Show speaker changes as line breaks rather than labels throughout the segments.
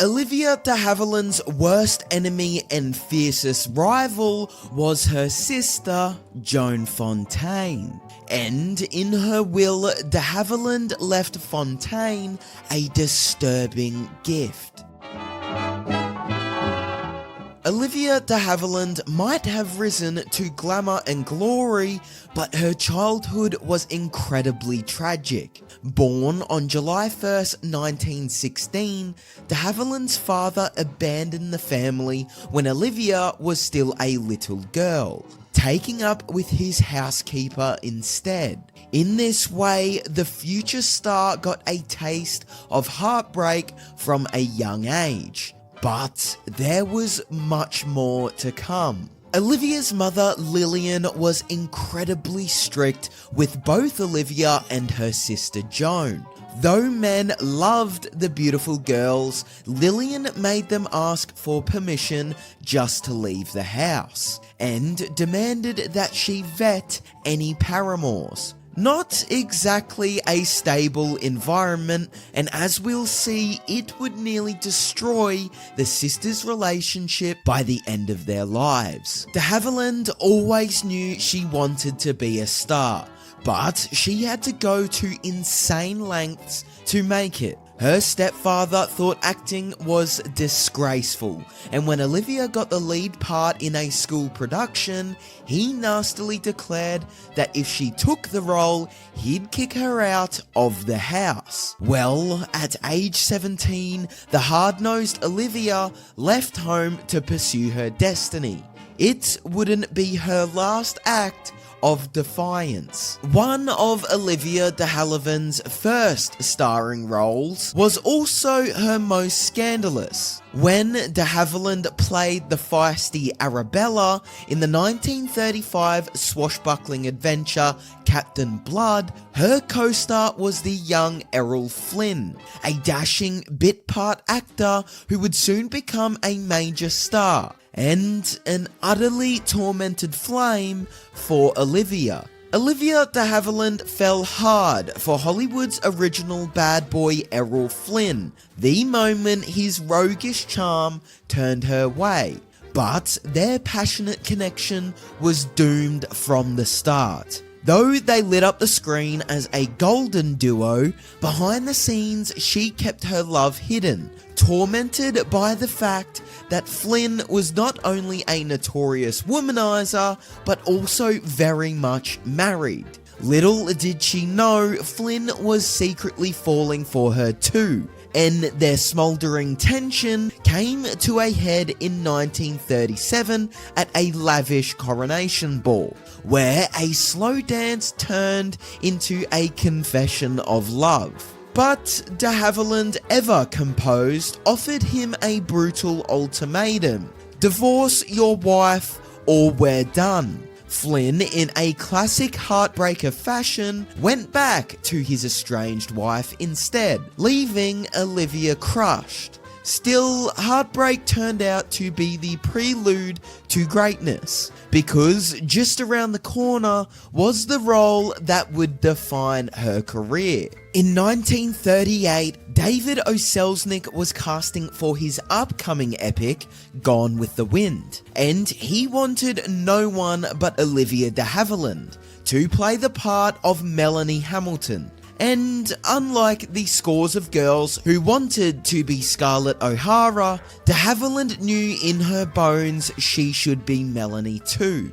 Olivia De Havilland's worst enemy and fiercest rival was her sister, Joan Fontaine. And in her will, De Havilland left Fontaine a disturbing gift. Olivia De Havilland might have risen to glamour and glory, but her childhood was incredibly tragic. Born on July 1st, 1916, De Havilland's father abandoned the family when Olivia was still a little girl, taking up with his housekeeper instead. In this way, the future star got a taste of heartbreak from a young age. But there was much more to come. Olivia's mother, Lillian, was incredibly strict with both Olivia and her sister Joan. Though men loved the beautiful girls, Lillian made them ask for permission just to leave the house, and demanded that she vet any paramours. Not exactly a stable environment, and as we'll see, it would nearly destroy the sisters' relationship by the end of their lives. De Havilland always knew she wanted to be a star, but she had to go to insane lengths to make it. Her stepfather thought acting was disgraceful, and when Olivia got the lead part in a school production, he nastily declared that if she took the role, he'd kick her out of the house. Well, at age 17, the hard-nosed Olivia left home to pursue her destiny. It wouldn't be her last act of defiance. One of Olivia De Havilland's first starring roles was also her most scandalous. When De Havilland played the feisty Arabella in the 1935 swashbuckling adventure Captain Blood, her co-star was the young Errol Flynn, a dashing bit-part actor who would soon become a major star, and an utterly tormented flame for Olivia. Olivia De Havilland fell hard for Hollywood's original bad boy Errol Flynn the moment his roguish charm turned her way, but their passionate connection was doomed from the start. Though they lit up the screen as a golden duo, behind the scenes she kept her love hidden, tormented by the fact that Flynn was not only a notorious womanizer, but also very much married. Little did she know Flynn was secretly falling for her too, and their smouldering tension came to a head in 1937 at a lavish coronation ball, where a slow dance turned into a confession of love. But De Havilland, ever composed, offered him a brutal ultimatum: divorce your wife or we're done. Flynn, in a classic heartbreaker fashion, went back to his estranged wife instead, leaving Olivia crushed. Still, heartbreak turned out to be the prelude to greatness, because just around the corner was the role that would define her career. In 1938, David O. Selznick was casting for his upcoming epic, Gone with the Wind, and he wanted no one but Olivia De Havilland to play the part of Melanie Hamilton. And unlike the scores of girls who wanted to be Scarlett O'Hara, De Havilland knew in her bones she should be Melanie too.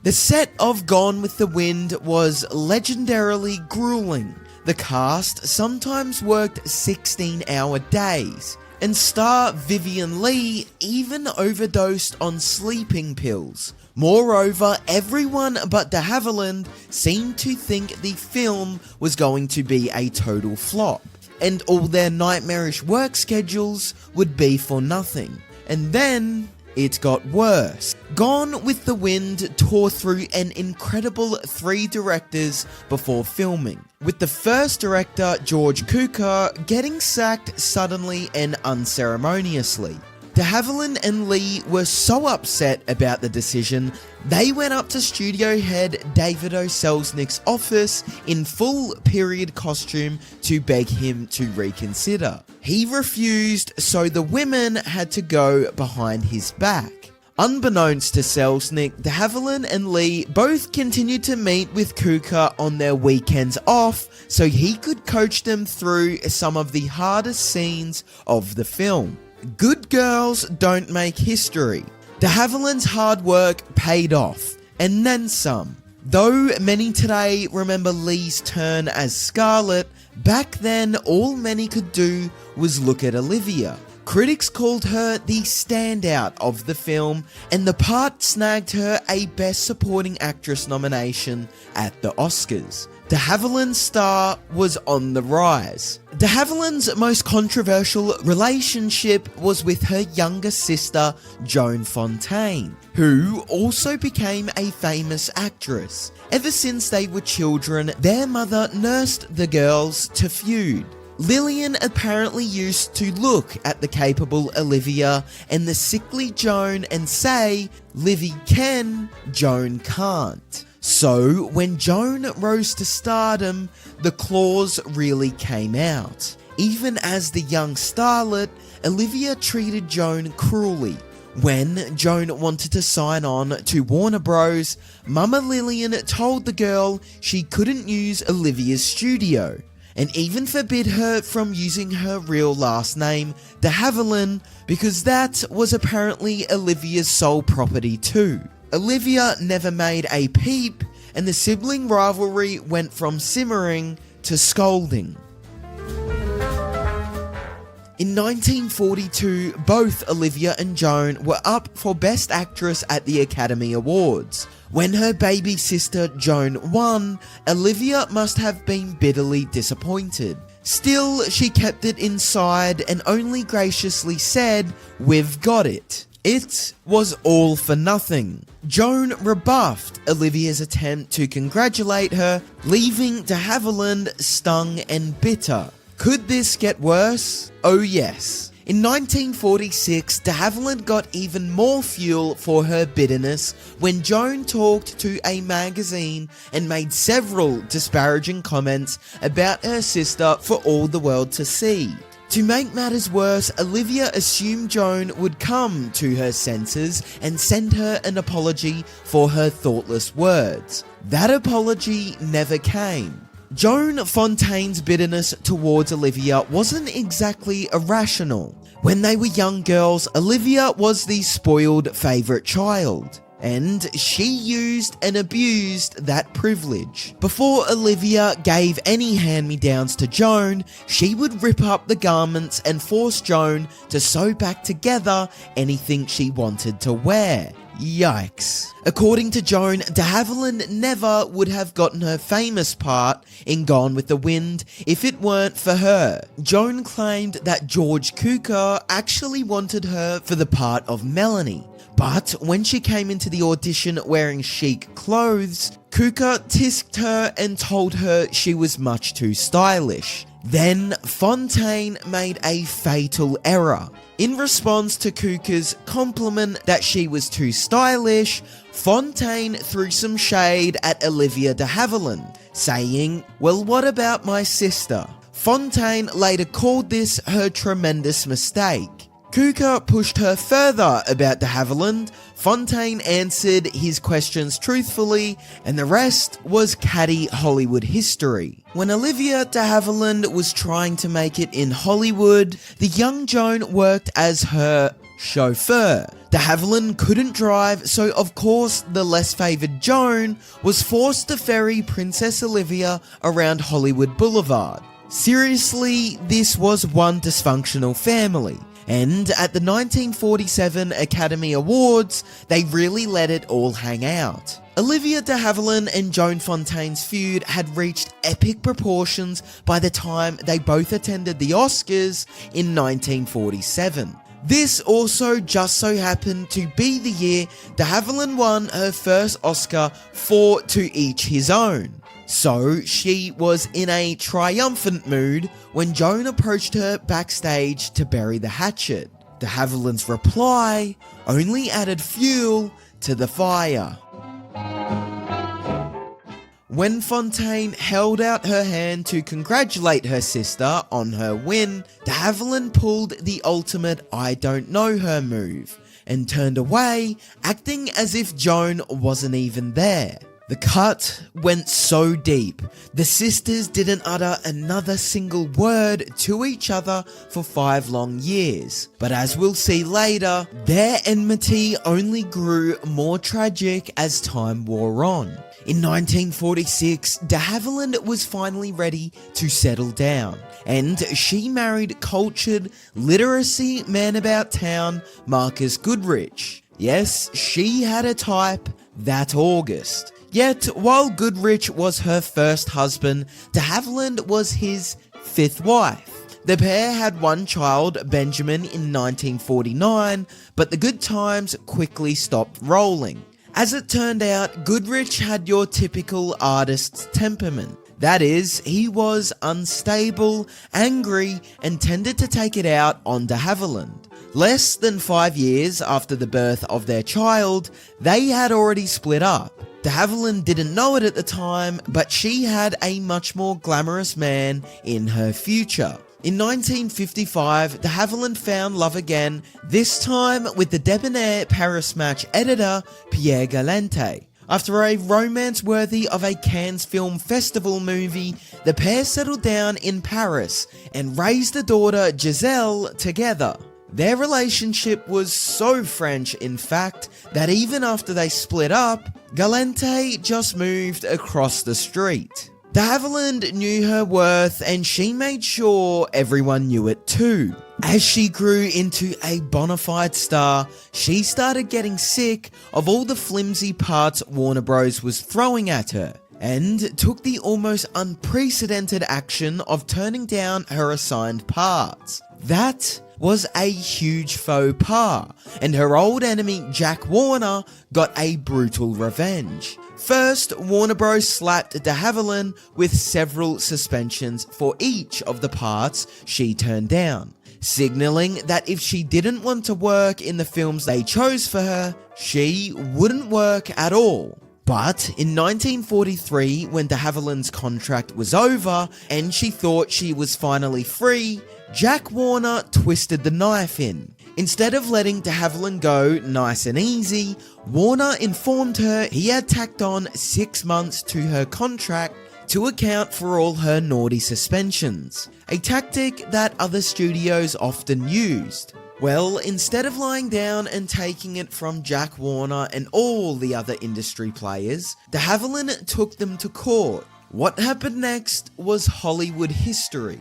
The set of Gone with the Wind was legendarily grueling. The cast sometimes worked 16-hour days, and star Vivien Leigh even overdosed on sleeping pills. Moreover, everyone but De Havilland seemed to think the film was going to be a total flop, and all their nightmarish work schedules would be for nothing. And then it got worse. Gone with the Wind tore through an incredible 3 directors before filming, with the first director, George Cukor, getting sacked suddenly and unceremoniously. De Havilland and Lee were so upset about the decision, they went up to studio head David O. Selznick's office in full period costume to beg him to reconsider. He refused, so the women had to go behind his back. Unbeknownst to Selznick, De Havilland and Lee both continued to meet with Cooker on their weekends off so he could coach them through some of the hardest scenes of the film. Good girls don't make history. De Havilland's hard work paid off, and then some. Though many today remember Lee's turn as Scarlet, back then all many could do was look at Olivia. Critics called her the standout of the film, and the part snagged her a Best Supporting Actress nomination at the Oscars. De Havilland's star was on the rise. De Havilland's most controversial relationship was with her younger sister, Joan Fontaine, who also became a famous actress. Ever since they were children, their mother nursed the girls to Feud. Lillian apparently used to look at the capable Olivia and the sickly Joan and say, "Livy can, Joan can't." So, when Joan rose to stardom, the claws really came out. Even as the young starlet, Olivia treated Joan cruelly. When Joan wanted to sign on to Warner Bros., Mama Lillian told the girl she couldn't use Olivia's studio, and even forbid her from using her real last name, De Havilland, because that was apparently Olivia's sole property too. Olivia never made a peep, and the sibling rivalry went from simmering to scolding. In 1942, both Olivia and Joan were up for Best Actress at the Academy Awards. When her baby sister Joan won, Olivia must have been bitterly disappointed. Still, she kept it inside and only graciously said, "We've got it." It was all for nothing. Joan rebuffed Olivia's attempt to congratulate her, leaving De Havilland stung and bitter. Could this get worse? Oh yes. In 1946, De Havilland got even more fuel for her bitterness when Joan talked to a magazine and made several disparaging comments about her sister for all the world to see. To make matters worse, Olivia assumed Joan would come to her senses and send her an apology for her thoughtless words. That apology never came. Joan Fontaine's bitterness towards Olivia wasn't exactly irrational. When they were young girls, Olivia was the spoiled favourite child, and she used and abused that privilege. Before Olivia gave any hand-me-downs to Joan, she would rip up the garments and force Joan to sew back together anything she wanted to wear. Yikes. According to Joan, De Havilland never would have gotten her famous part in Gone with the Wind if it weren't for her. Joan claimed that George Cukor actually wanted her for the part of Melanie. But when she came into the audition wearing chic clothes, Cukor tisked her and told her she was much too stylish. Then Fontaine made a fatal error. In response to Cukor's compliment that she was too stylish, Fontaine threw some shade at Olivia De Havilland, saying, "Well, what about my sister?" Fontaine later called this her tremendous mistake. Cukor pushed her further about De Havilland. Fontaine answered his questions truthfully, and the rest was catty Hollywood history. When Olivia De Havilland was trying to make it in Hollywood, the young Joan worked as her chauffeur. De Havilland couldn't drive, so of course the less favoured Joan was forced to ferry Princess Olivia around Hollywood Boulevard. Seriously, this was one dysfunctional family. And at the 1947 Academy Awards, they really let it all hang out. Olivia De Havilland and Joan Fontaine's feud had reached epic proportions by the time they both attended the Oscars in 1947. This also just so happened to be the year De Havilland won her first Oscar for To Each His Own. So she was in a triumphant mood when Joan approached her backstage to bury the hatchet. De De Havilland's reply only added fuel to the fire. When Fontaine held out her hand to congratulate her sister on her win, De Havilland pulled the ultimate I don't know her move and turned away, acting as if Joan wasn't even there. The cut went so deep, the sisters didn't utter another single word to each other for 5 long years. But as we'll see later, their enmity only grew more tragic as time wore on. In 1946, De Havilland was finally ready to settle down, and she married cultured, literacy man about town Marcus Goodrich. Yes, she had a type that August. Yet, while Goodrich was her first husband, De Havilland was his 5th wife. The pair had one child, Benjamin, in 1949, but the good times quickly stopped rolling. As it turned out, Goodrich had your typical artist's temperament. That is, he was unstable, angry, and tended to take it out on De Havilland. Less than 5 years after the birth of their child, they had already split up. De Havilland didn't know it at the time, but she had a much more glamorous man in her future. In 1955, De Havilland found love again, this time with the debonair Paris Match editor Pierre Galante. After a romance worthy of a Cannes Film Festival movie, the pair settled down in Paris and raised a daughter, Giselle, together. Their relationship was so French, in fact, that even after they split up, Galante just moved across the street. De Havilland knew her worth, and she made sure everyone knew it too. As she grew into a bona fide star, she started getting sick of all the flimsy parts Warner Bros. Was throwing at her, and took the almost unprecedented action of turning down her assigned parts. That was a huge faux pas, and her old enemy Jack Warner got a brutal revenge. First, Warner Bros. Slapped De Havilland with several suspensions for each of the parts she turned down, signaling that if she didn't want to work in the films they chose for her, she wouldn't work at all. But in 1943, when De Havilland's contract was over and she thought she was finally free, Jack Warner twisted the knife in. Instead of letting De Havilland go nice and easy, Warner informed her he had tacked on 6 months to her contract to account for all her naughty suspensions, a tactic that other studios often used. Well, instead of lying down and taking it from Jack Warner and all the other industry players, De Havilland took them to court. What happened next was Hollywood history.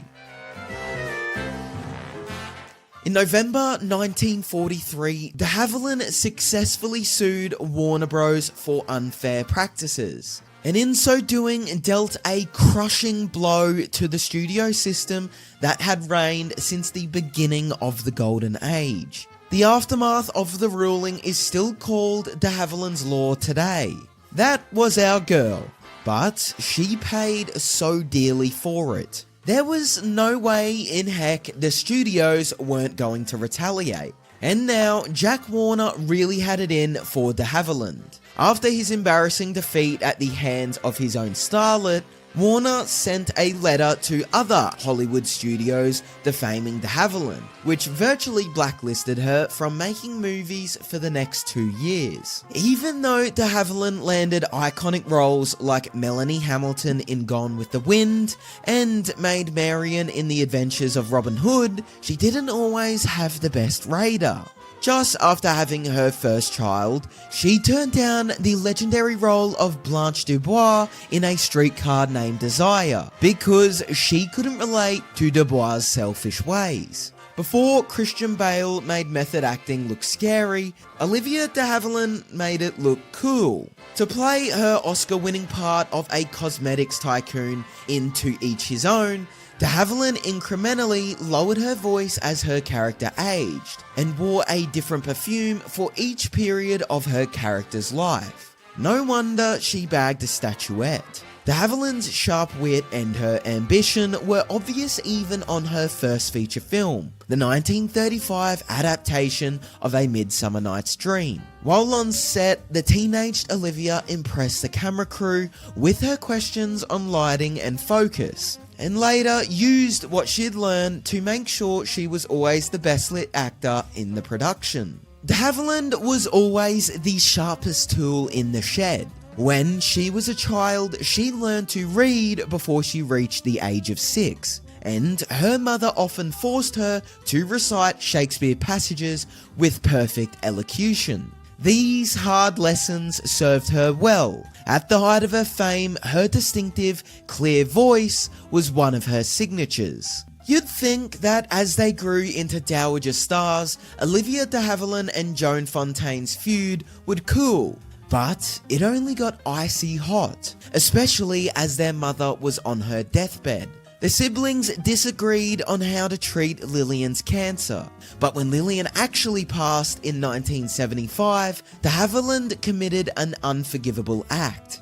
In November 1943, De Havilland successfully sued Warner Bros. For unfair practices, and in so doing dealt a crushing blow to the studio system that had reigned since the beginning of the Golden Age. The aftermath of the ruling is still called De Havilland's Law today. That was our girl, but she paid so dearly for it. There was no way in heck the studios weren't going to retaliate. And now, Jack Warner really had it in for De Havilland. After his embarrassing defeat at the hands of his own starlet, Warner sent a letter to other Hollywood studios defaming De Havilland, which virtually blacklisted her from making movies for the next 2 years. Even though De Havilland landed iconic roles like Melanie Hamilton in Gone with the Wind and Maid Marian in The Adventures of Robin Hood, she didn't always have the best radar. Just after having her first child, she turned down the legendary role of Blanche Dubois in A Streetcar Named Desire because she couldn't relate to Dubois' selfish ways. Before Christian Bale made method acting look scary, Olivia De Havilland made it look cool. To play her Oscar-winning part of a cosmetics tycoon in To Each His Own, De Havilland incrementally lowered her voice as her character aged, and wore a different perfume for each period of her character's life. No wonder she bagged a statuette. De Havilland's sharp wit and her ambition were obvious even on her first feature film, the 1935 adaptation of A Midsummer Night's Dream. While on set, the teenaged Olivia impressed the camera crew with her questions on lighting and focus, and later used what she'd learned to make sure she was always the best lit actor in the production. De Havilland was always the sharpest tool in the shed. When she was a child, she learned to read before she reached the age of 6, and her mother often forced her to recite Shakespeare passages with perfect elocution. These hard lessons served her well. At the height of her fame, her distinctive, clear voice was one of her signatures. You'd think that as they grew into dowager stars, Olivia De Havilland and Joan Fontaine's feud would cool. But it only got icy hot, especially as their mother was on her deathbed. The siblings disagreed on how to treat Lillian's cancer, but when Lillian actually passed in 1975, De Havilland committed an unforgivable act.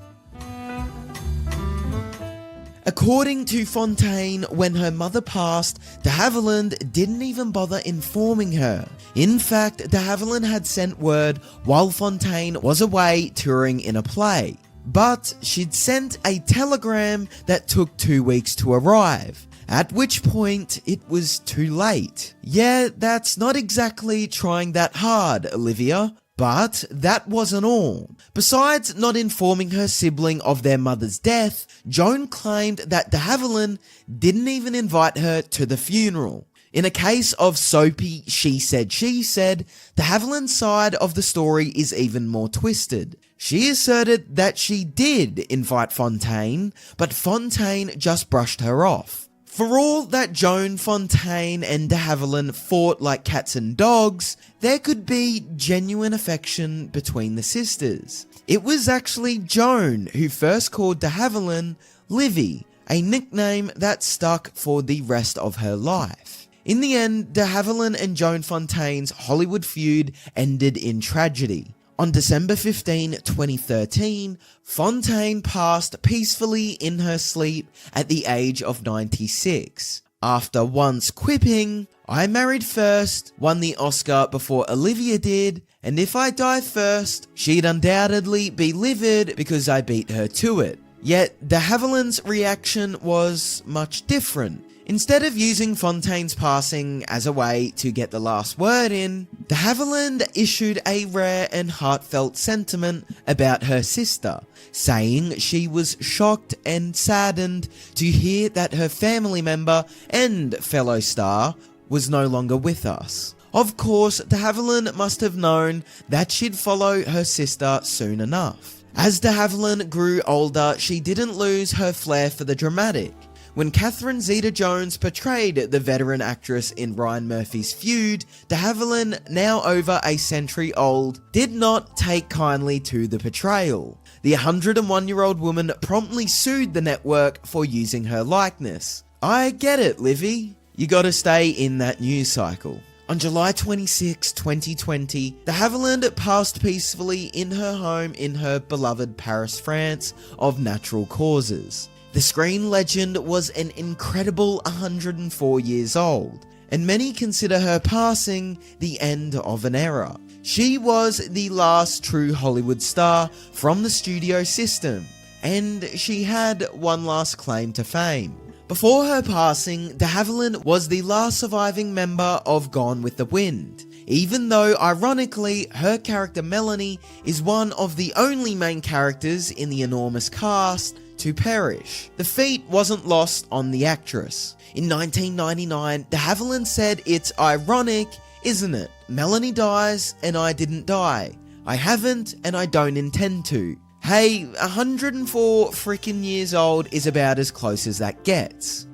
According to Fontaine, when her mother passed, De Havilland didn't even bother informing her. In fact, De Havilland had sent word while Fontaine was away touring in a play. But she'd sent a telegram that took 2 weeks to arrive, at which point it was too late. Yeah, that's not exactly trying that hard, Olivia. But that wasn't all. Besides not informing her sibling of their mother's death, Joan claimed that De Havilland didn't even invite her to the funeral. In a case of soapy she said, De Havilland's side of the story is even more twisted. She asserted that she did invite Fontaine, but Fontaine just brushed her off. For all that Joan Fontaine and De Havilland fought like cats and dogs, there could be genuine affection between the sisters. It was actually Joan who first called De Havilland Livy, a nickname that stuck for the rest of her life. In the end, De Havilland and Joan Fontaine's Hollywood feud ended in tragedy. On December 15, 2013, Fontaine passed peacefully in her sleep at the age of 96. After once quipping, "I married first, won the Oscar before Olivia did, and if I die first, she'd undoubtedly be livid because I beat her to it." Yet De Havilland's reaction was much different. Instead of using Fontaine's passing as a way to get the last word in, De Havilland issued a rare and heartfelt sentiment about her sister, saying she was shocked and saddened to hear that her family member and fellow star was no longer with us. Of course, De Havilland must have known that she'd follow her sister soon enough. As De Havilland grew older, she didn't lose her flair for the dramatic. When Catherine Zeta-Jones portrayed the veteran actress in Ryan Murphy's Feud, De Havilland, now over a century old, did not take kindly to the portrayal. The 101-year-old woman promptly sued the network for using her likeness. I get it, Livy. You gotta stay in that news cycle. On July 26, 2020, De Havilland passed peacefully in her home in her beloved Paris, France, of natural causes. The screen legend was an incredible 104 years old, and many consider her passing the end of an era. She was the last true Hollywood star from the studio system, and she had one last claim to fame. Before her passing, De Havilland was the last surviving member of Gone with the Wind, even though ironically her character Melanie is one of the only main characters in the enormous cast to perish. The feat wasn't lost on the actress. In 1999, De Havilland said, "It's ironic, isn't it? Melanie dies and I didn't die. I haven't and I don't intend to." Hey, 104 freaking years old is about as close as that gets.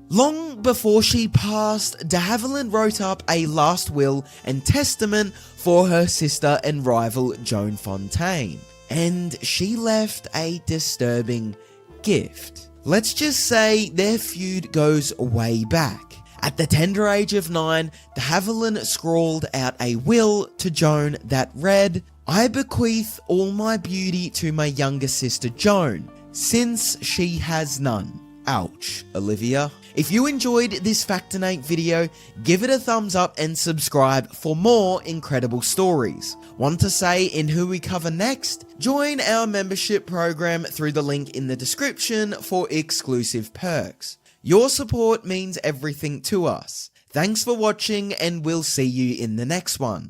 Long before she passed, De Havilland wrote up a last will and testament for her sister and rival Joan Fontaine. And she left a disturbing gift. Let's just say their feud goes way back. At the tender age of 9, De Havilland scrawled out a will to Joan that read, I bequeath all my beauty to my younger sister Joan, since she has none. Ouch, Olivia. If you enjoyed this Factinate video, give it a thumbs up and subscribe for more incredible stories. Want to say in who we cover next? Join our membership program through the link in the description for exclusive perks. Your support means everything to us. Thanks for watching, and we'll see you in the next one.